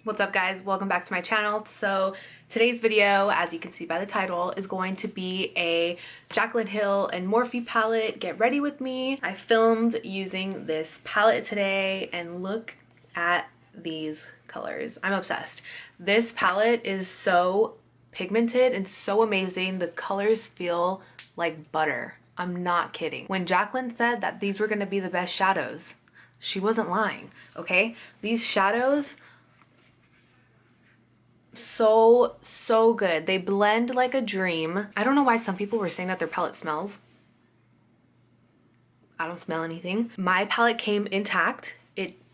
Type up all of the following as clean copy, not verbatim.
What's up guys, welcome back to my channel. So today's video, as you can see by the title, is going to be a Jaclyn Hill and Morphe palette. Get ready with me. I filmed using this palette today and look at these colors. I'm obsessed. This palette is so pigmented and so amazing. The colors feel like butter. I'm not kidding. When Jaclyn said that these were gonna be the best shadows, she wasn't lying, okay? These shadows, so good. They blend like a dream. I don't know why some people were saying that their palette smells. I don't smell anything. My palette came intact.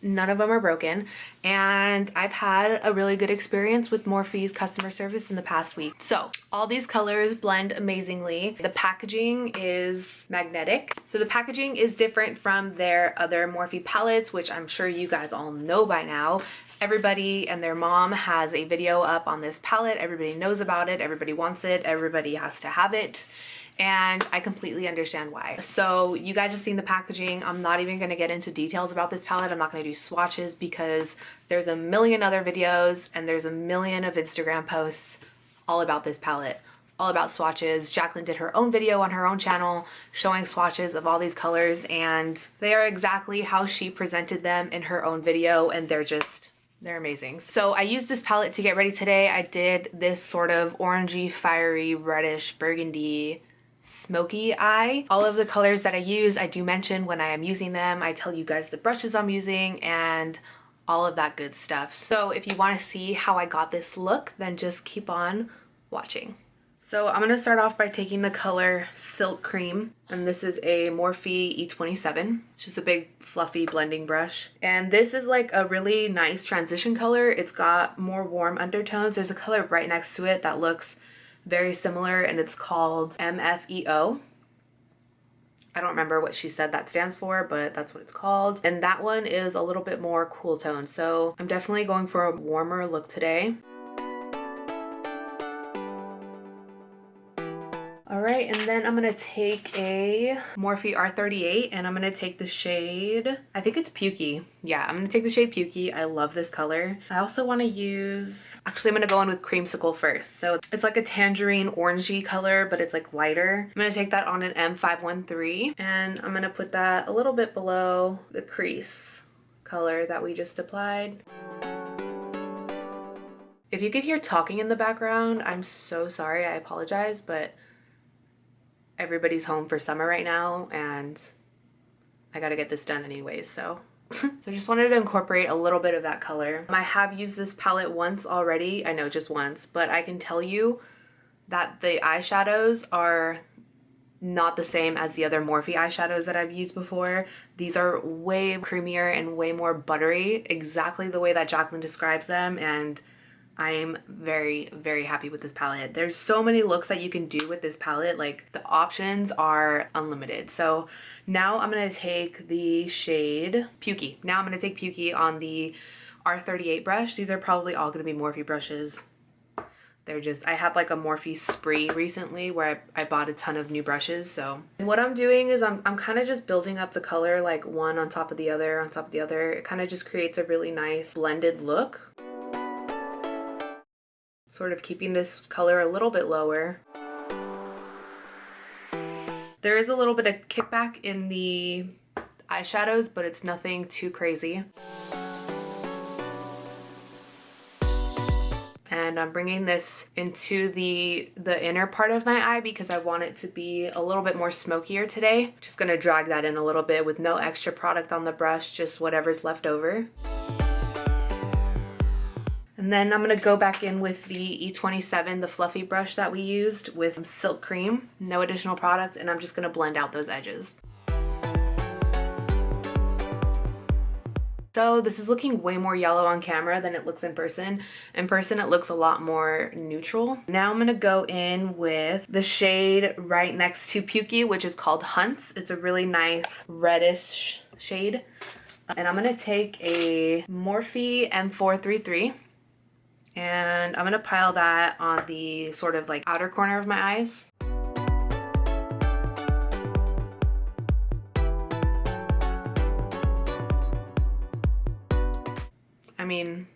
None of them are broken, and I've had a really good experience with Morphe's customer service in the past week. So all these colors blend amazingly. The packaging is magnetic, so the packaging is different from their other Morphe palettes, which I'm sure you guys all know by now. Everybody and their mom has a video up on this palette. Everybody knows about it, everybody wants it, everybody has to have it. And I completely understand why. So you guys have seen the packaging. I'm not even gonna get into details about this palette. I'm not gonna do swatches because there's a million other videos and there's a million of Instagram posts all about this palette, all about swatches. Jaclyn did her own video on her own channel showing swatches of all these colors, and they are exactly how she presented them in her own video, and they're amazing. So I used this palette to get ready today. I did this sort of orangey, fiery, reddish, burgundy, smoky eye. All of the colors that I use, I do mention when I am using them. I tell you guys the brushes I'm using and all of that good stuff. So if you want to see how I got this look, then just keep on watching. So I'm going to start off by taking the color Silk Cream, and this is a Morphe E27. It's just a big fluffy blending brush, and this is like a really nice transition color. It's got more warm undertones. There's a color right next to it that looks very similar, and it's called MFEO. I don't remember what she said that stands for, but that's what it's called. And that one is a little bit more cool tone, so I'm definitely going for a warmer look today. Alright, and then I'm going to take a Morphe R38, and I'm going to take the shade, I think it's Pukey. Yeah, I'm going to take the shade Pukey. I love this color. I also want to use, actually I'm going to go in with Creamsicle first. So it's like a tangerine orangey color, but it's like lighter. I'm going to take that on an M513, and I'm going to put that a little bit below the crease color that we just applied. If you could hear talking in the background, I'm so sorry, I apologize, but everybody's home for summer right now and I gotta get this done anyways, so so just wanted to incorporate a little bit of that color. I have used this palette once already, I know, just once, but I can tell you that the eyeshadows are not the same as the other Morphe eyeshadows that I've used before. These are way creamier and way more buttery, exactly the way that Jaclyn describes them, and I'm very happy with this palette. There's so many looks that you can do with this palette. Like, the options are unlimited. So now I'm going to take the shade Pukey. Now I'm going to take Pukey on the R38 brush. These are probably all going to be Morphe brushes. They're just, I had like a Morphe spree recently where I bought a ton of new brushes. So, and what I'm doing is I'm kind of just building up the color, like one on top of the other on top of the other. It kind of just creates a really nice blended look. Sort of keeping this color a little bit lower. There is a little bit of kickback in the eyeshadows, but it's nothing too crazy. And I'm bringing this into the inner part of my eye because I want it to be a little bit more smokier today. Just gonna drag that in a little bit with no extra product on the brush, just whatever's left over. And then I'm going to go back in with the E27, the fluffy brush that we used with Silk Cream, no additional product, and I'm just going to blend out those edges. So this is looking way more yellow on camera than it looks in person. In person it looks a lot more neutral. Now I'm going to go in with the shade right next to Pukey, which is called Hunts. It's a really nice reddish shade. And I'm going to take a Morphe M433. And I'm going to pile that on the sort of like outer corner of my eyes. I mean,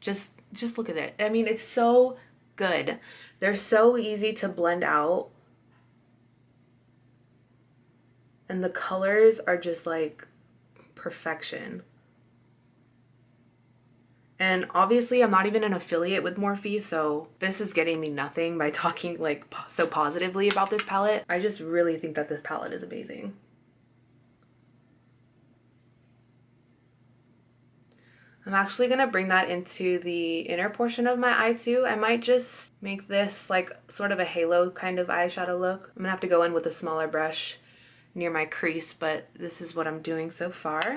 Just look at it. I mean, it's so good. They're so easy to blend out. And the colors are just like perfection. And obviously I'm not even an affiliate with Morphe, so this is getting me nothing by talking like so positively about this palette. I just really think that this palette is amazing. I'm actually gonna bring that into the inner portion of my eye too. I might just make this like sort of a halo kind of eyeshadow look. I'm gonna have to go in with a smaller brush near my crease, but this is what I'm doing so far.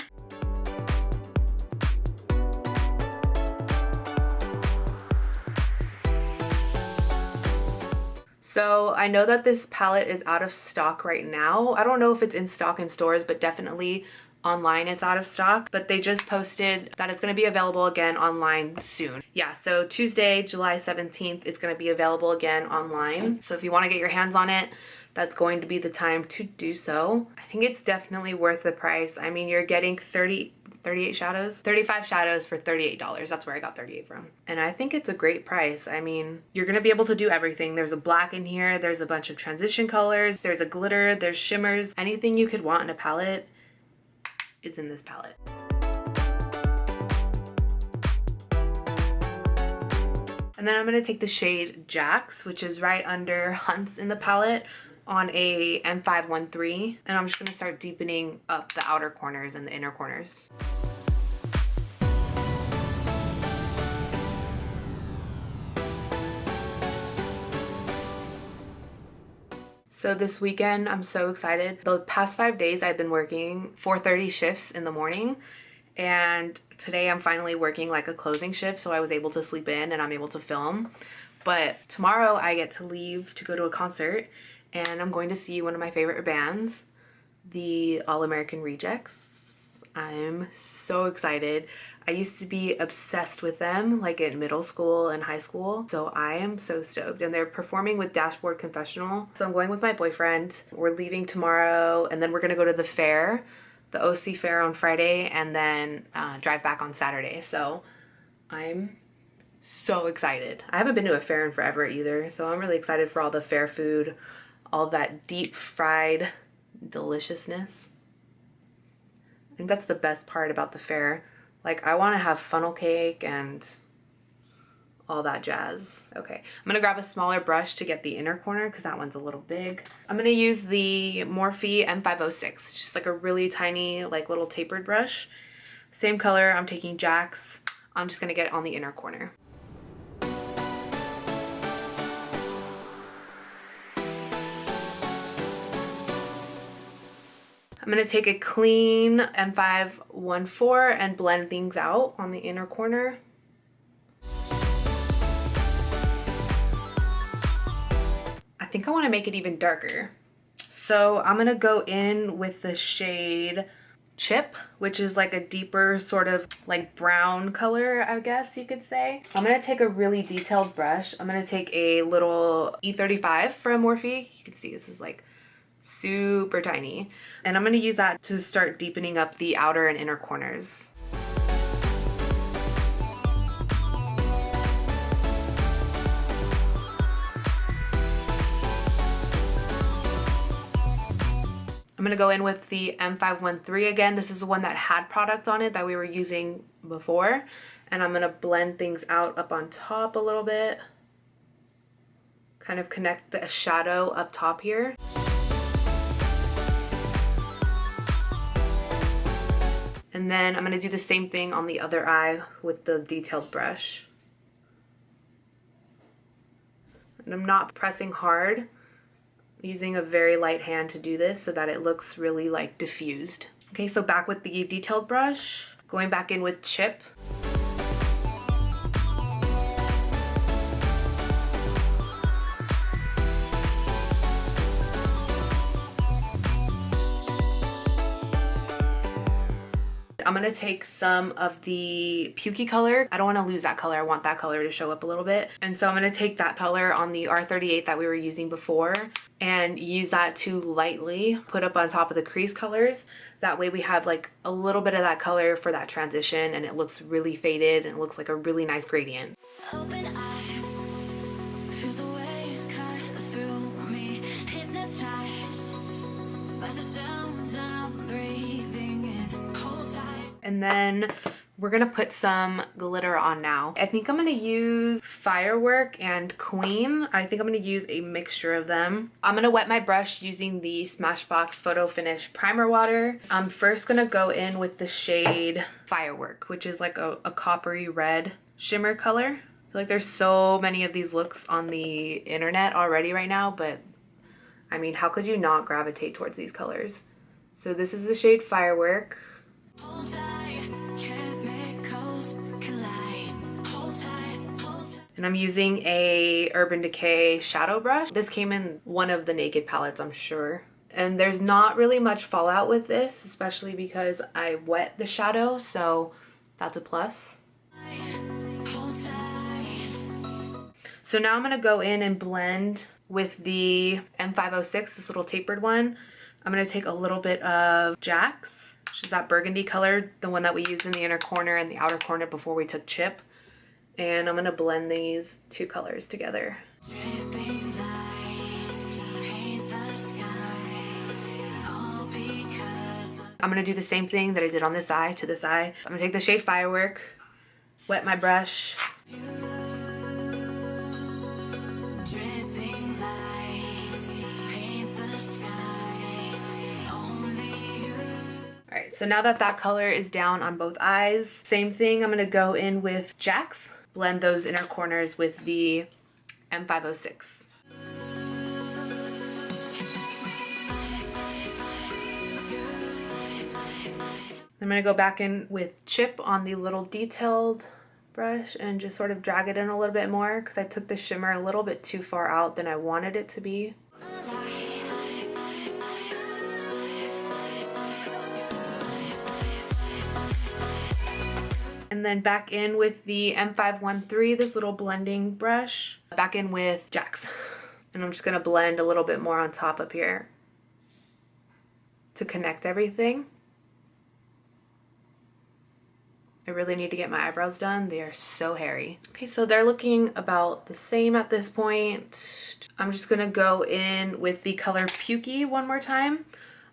So I know that this palette is out of stock right now. I don't know if it's in stock in stores, but definitely online it's out of stock. But they just posted that it's going to be available again online soon. Yeah, so Tuesday, July 17th, it's going to be available again online. So if you want to get your hands on it, that's going to be the time to do so. I think it's definitely worth the price. I mean, you're getting 35 shadows for $38. That's where I got 38 from. And I think it's a great price. I mean, you're gonna be able to do everything. There's a black in here, there's a bunch of transition colors, there's a glitter, there's shimmers. Anything you could want in a palette is in this palette. And then I'm gonna take the shade Jax, which is right under Hunts in the palette, on a M513, and I'm just gonna start deepening up the outer corners and the inner corners. So this weekend, I'm so excited. The past 5 days I've been working 4:30 shifts in the morning, and today I'm finally working like a closing shift, so I was able to sleep in and I'm able to film. But tomorrow I get to leave to go to a concert, and I'm going to see one of my favorite bands, the All American Rejects. I'm so excited. I used to be obsessed with them like in middle school and high school, so I am so stoked. And they're performing with Dashboard Confessional. So I'm going with my boyfriend. We're leaving tomorrow, and then we're gonna go to the fair, the OC fair on Friday, and then drive back on Saturday. So I'm so excited. I haven't been to a fair in forever either, so I'm really excited for all the fair food, all that deep fried deliciousness. I think that's the best part about the fair. Like, I want to have funnel cake and all that jazz. Okay, I'm gonna grab a smaller brush to get the inner corner because that one's a little big. I'm gonna use the Morphe M506. It's just like a really tiny, like little tapered brush. Same color, I'm taking Jax. I'm just gonna get it on the inner corner. I'm gonna take a clean M514 and blend things out on the inner corner. I think I wanna make it even darker. So I'm gonna go in with the shade Chip, which is like a deeper sort of like brown color, I guess you could say. I'm gonna take a really detailed brush. I'm gonna take a little E35 from Morphe. You can see this is like super tiny, and I'm going to use that to start deepening up the outer and inner corners. I'm going to go in with the M513 again. This is the one that had product on it that we were using before, and I'm going to blend things out up on top a little bit, kind of connect the shadow up top here. And then I'm going to do the same thing on the other eye with the detailed brush. And I'm not pressing hard. I'm using a very light hand to do this so that it looks really like diffused. Okay, so back with the detailed brush, going back in with Chip. I'm gonna take some of the Pukey color. I don't want to lose that color. I want that color to show up a little bit. And so I'm gonna take that color on the R38 that we were using before and use that to lightly put up on top of the crease colors. That way we have like a little bit of that color for that transition, and it looks really faded and it looks like a really nice gradient. Open eye, feel the waves cut through me, hypnotized by the sounds I'm breathing in. Hold tight. And then we're gonna put some glitter on now. I think I'm gonna use Firework and Queen. I think I'm gonna use a mixture of them. I'm gonna wet my brush using the Smashbox Photo Finish Primer Water. I'm first gonna go in with the shade Firework, which is like a coppery red shimmer color. I feel like there's so many of these looks on the internet already right now, but I mean, how could you not gravitate towards these colors? So this is the shade Firework. Hold tight, chemicals collide. Hold tight, hold tight. And I'm using a Urban Decay shadow brush. This came in one of the Naked palettes, I'm sure. And there's not really much fallout with this, especially because I wet the shadow, so that's a plus. Hold tight. So now I'm gonna go in and blend with the M506, this little tapered one. I'm gonna take a little bit of Jack's, which is that burgundy color, the one that we used in the inner corner and the outer corner before we took chip. And I'm gonna blend these two colors together. Dripping lights paint the skies, all because I'm gonna do the same thing that I did on this eye to this eye. I'm gonna take the shade Firework, wet my brush, dripping lights paint the skies, only you. all right, so now that that color is down on both eyes, same thing, I'm gonna go in with Jack's, blend those inner corners with the M506. I'm gonna go back in with Chip on the little detailed brush and just sort of drag it in a little bit more because I took the shimmer a little bit too far out than I wanted it to be. And then back in with the M513, this little blending brush. Back in with Jack's. And I'm just gonna blend a little bit more on top up here to connect everything. I really need to get my eyebrows done. They are so hairy. Okay, so they're looking about the same at this point. I'm just gonna go in with the color Pukey one more time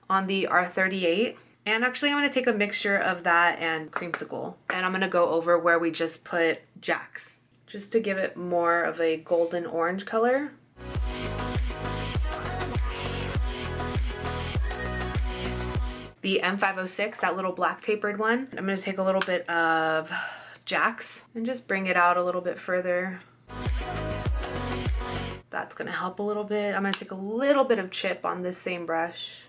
on the R38. And actually I'm gonna take a mixture of that and Creamsicle. And I'm gonna go over where we just put Jack's, just to give it more of a golden orange color. The M506, that little black tapered one. I'm gonna take a little bit of Jack's and just bring it out a little bit further. That's gonna help a little bit. I'm gonna take a little bit of Chip on this same brush.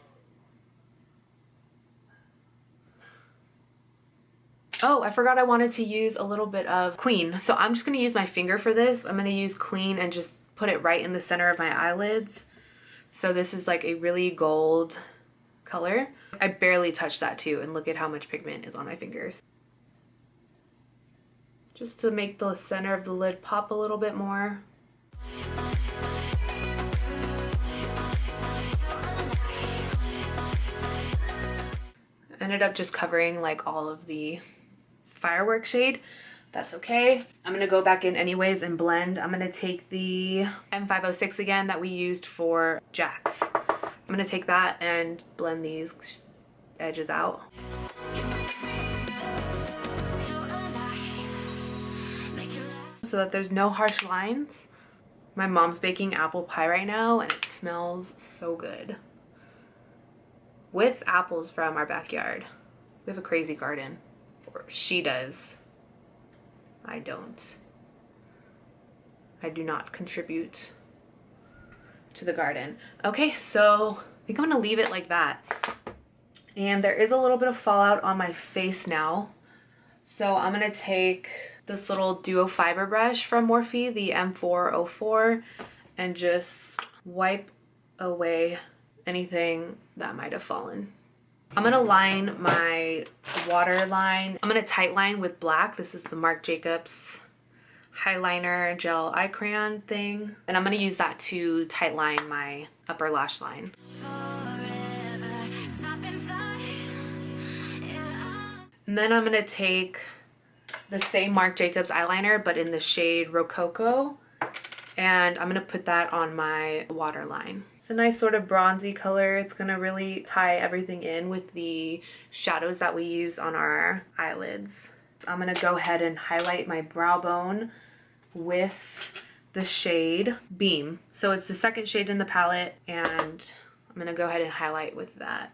Oh, I forgot I wanted to use a little bit of Queen. So I'm just gonna use my finger for this. I'm gonna use Queen and just put it right in the center of my eyelids. So this is like a really gold color. I barely touched that too, and look at how much pigment is on my fingers. Just to make the center of the lid pop a little bit more. Ended up just covering like all of the Firework shade. That's okay. I'm gonna go back in anyways and blend. I'm gonna take the M506 again that we used for Jack's. I'm gonna take that and blend these edges out. So that there's no harsh lines. My mom's baking apple pie right now and it smells so good. With apples from our backyard. We have a crazy garden. Or she does. I don't. I do not contribute to the garden. Okay, so I think I'm gonna leave it like that. And there is a little bit of fallout on my face now. So I'm gonna take this little duo fiber brush from Morphe, the M404, and just wipe away anything that might have fallen. I'm gonna line my waterline. I'm gonna tightline with black. This is the Marc Jacobs highliner gel eye crayon thing. And I'm gonna use that to tightline my upper lash line. Forever, stop in time. And then I'm gonna take the same Marc Jacobs eyeliner, but in the shade Rococo, and I'm gonna put that on my waterline. It's a nice sort of bronzy color. It's gonna really tie everything in with the shadows that we use on our eyelids. So I'm gonna go ahead and highlight my brow bone with the shade Beam. So it's the second shade in the palette, and I'm gonna go ahead and highlight with that.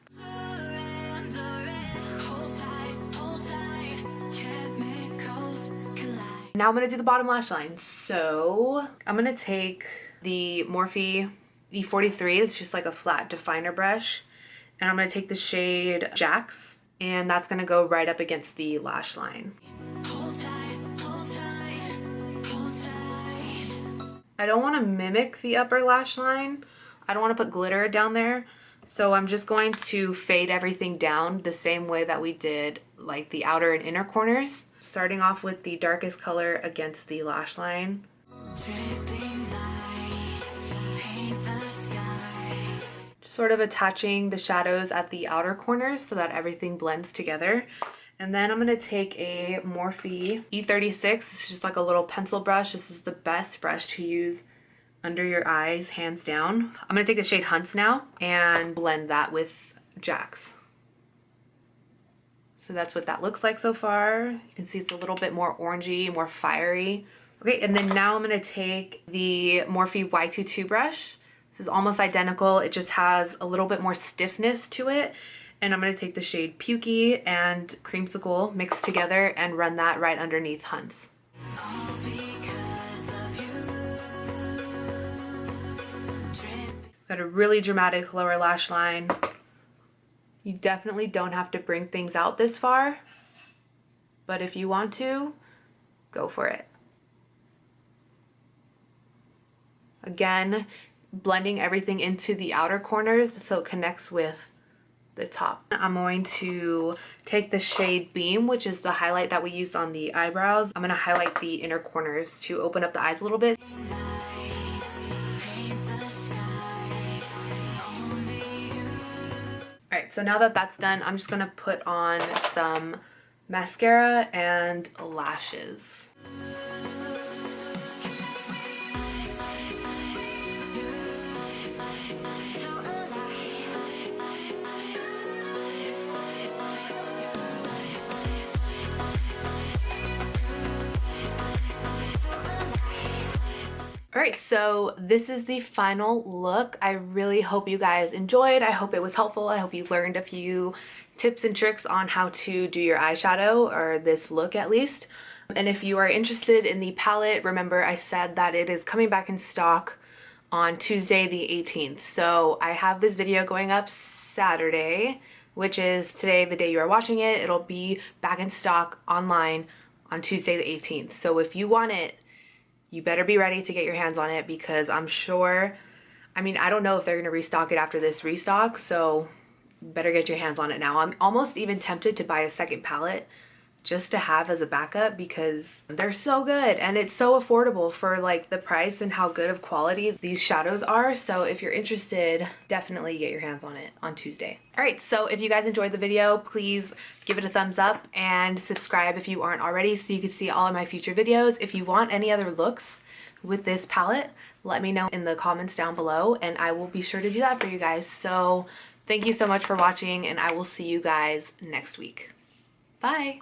Now I'm gonna do the bottom lash line. So I'm gonna take the Morphe E43, it's just like a flat definer brush, and I'm gonna take the shade Jax, and that's gonna go right up against the lash line. I don't want to mimic the upper lash line. I don't want to put glitter down there. So I'm just going to fade everything down the same way that we did like the outer and inner corners. Starting off with the darkest color against the lash line. Sort of attaching the shadows at the outer corners so that everything blends together. And then I'm gonna take a Morphe E36. It's just like a little pencil brush. This is the best brush to use under your eyes, hands down. I'm gonna take the shade Hunts now and blend that with Jax. So that's what that looks like so far. You can see it's a little bit more orangey, more fiery. Okay, and then now I'm gonna take the Morphe Y22 brush. This is almost identical. It just has a little bit more stiffness to it. And I'm gonna take the shade Pukey and Creamsicle mixed together and run that right underneath Hunts. Got a really dramatic lower lash line. You definitely don't have to bring things out this far, but if you want to, go for it. Again, blending everything into the outer corners so it connects with the top. I'm going to take the shade Beam, which is the highlight that we used on the eyebrows. I'm gonna highlight the inner corners to open up the eyes a little bit. Alright, so now that that's done, I'm just gonna put on some mascara and lashes. Alright, so this is the final look. I really hope you guys enjoyed. I hope it was helpful. I hope you learned a few tips and tricks on how to do your eyeshadow, or this look at least. And if you are interested in the palette, remember I said that it is coming back in stock on Tuesday the 18th. So I have this video going up Saturday, which is today, the day you are watching it. It'll be back in stock online on Tuesday the 18th. So if you want it, you better be ready to get your hands on it, because I'm sure, I mean, I don't know if they're gonna restock it after this restock, so better get your hands on it now. I'm almost even tempted to buy a second palette just to have as a backup, because they're so good and it's so affordable for like the price and how good of quality these shadows are. So if you're interested, definitely get your hands on it on Tuesday. All right, so if you guys enjoyed the video, please give it a thumbs up and subscribe if you aren't already so you can see all of my future videos. If you want any other looks with this palette, let me know in the comments down below and I will be sure to do that for you guys. So thank you so much for watching, and I will see you guys next week. Bye.